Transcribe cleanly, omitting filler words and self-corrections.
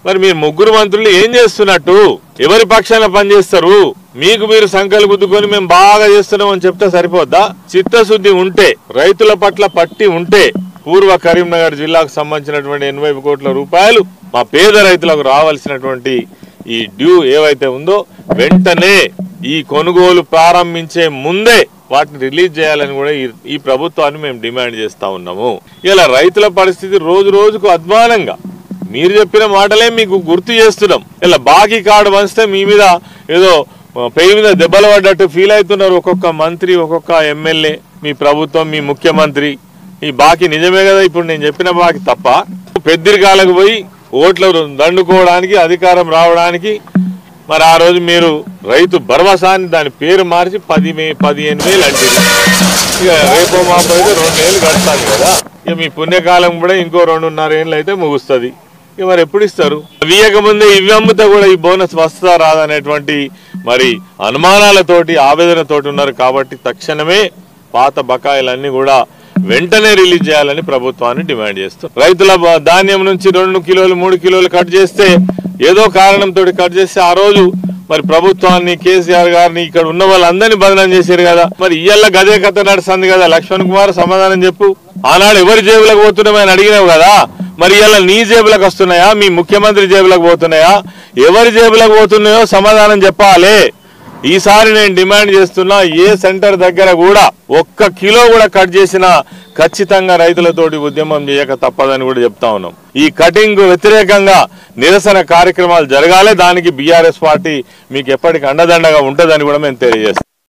మరి మీరు ముగ్గురు మంత్రులు ఏం చేస్తున్నట్టు? ఎవరి పక్షాన పనిచేస్తారు? మీకు మీరు సంకల్ప గుద్దుకొని మేము బాగా చేస్తున్నాం అని చెప్తే సరిపోద్దా? చిత్తశుద్ధి ఉంటే, రైతుల పట్ల పట్టి ఉంటే పూర్వ కరీంనగర్ జిల్లాకు సంబంధించినటువంటి 80 కోట్ల రూపాయలు మా పేద రైతులకు రావాల్సినటువంటి ఈ డ్యూ ఏవైతే ఉందో వెంటనే ఈ కొనుగోలు ప్రారంభించే ముందే వాటిని రిలీజ్ చేయాలని కూడా ఈ ప్రభుత్వాన్ని మేము డిమాండ్ చేస్తా ఉన్నాము. ఇలా రైతుల పరిస్థితి రోజు రోజుకు అధ్వానంగా, మీరు చెప్పిన మాటలే మీకు గుర్తు చేస్తున్నాం. ఇలా బాకీ కార్డు వంచితే మీ మీద ఏదో పేరు మీద దెబ్బలు పడ్డట్టు ఫీల్ అవుతున్నారు ఒక్కొక్క మంత్రి, ఒక్కొక్క ఎమ్మెల్యే, మీ ప్రభుత్వం, మీ ముఖ్యమంత్రి. ఈ బాకీ నిజమే కదా, ఇప్పుడు నేను చెప్పిన బాకీ తప్ప? పెద్దరికాలకు పోయి ఓట్లు దండుకోవడానికి, అధికారం రావడానికి మరి ఆ రోజు మీరు రైతు భరోసాని దాని పేరు మార్చి 15,000 అంటే ఇక రేపో మాపో అయితే 2 ఏళ్ళు గడుస్తుంది కదా. ఇక మీ పుణ్యకాలం కూడా ఇంకో 2.5 ఏళ్ళు అయితే ముగుస్తుంది. ఇక మరి ఎప్పుడు ఇస్తారు? ఇవ్వకముందే ఇవి అమ్ముతా కూడా ఈ బోనస్ వస్తుందా రాదనేటువంటి మరి అనుమానాలతోటి, ఆవేదనతోటి ఉన్నారు. కాబట్టి తక్షణమే పాత బకాయిలన్నీ కూడా వెంటనే రిలీజ్ చేయాలని ప్రభుత్వాన్ని డిమాండ్ చేస్తాం. రైతుల ధాన్యం నుంచి 2 కిలోలు 3 కిలోలు కట్ చేస్తే, ఏదో కారణంతో కట్ చేస్తే ఆ రోజు మరి ప్రభుత్వాన్ని, కేసీఆర్ గారిని, ఇక్కడ ఉన్న వాళ్ళందరినీ బదనాం చేశారు కదా. మరి ఇయ్యాల గదే కథ నడుస్తుంది కదా. లక్ష్మణ్ కుమార్ సమాధానం చెప్పు. ఆనాడు ఎవరి జేబులకు పోతున్నామని అడిగినావు కదా. మరి ఇవాళ నీ జేబులకు వస్తున్నాయా, మీ ముఖ్యమంత్రి జేబులకు పోతున్నాయా, ఎవరి జేబులకు పోతున్నాయో సమాధానం చెప్పాలి. ఈసారి నేను డిమాండ్ చేస్తున్నా, ఏ సెంటర్ దగ్గర కూడా 1 కిలో కూడా కట్ చేసినా ఖచ్చితంగా రైతులతోటి ఉద్యమం చేయక తప్పదని కూడా చెప్తా ఉన్నాం. ఈ కటింగ్ వ్యతిరేకంగా నిరసన కార్యక్రమాలు జరగాలి. దానికి బీఆర్ఎస్ పార్టీ మీకు ఎప్పటికీ అండదండగా ఉంటుందని కూడా మేము తెలియజేస్తాం.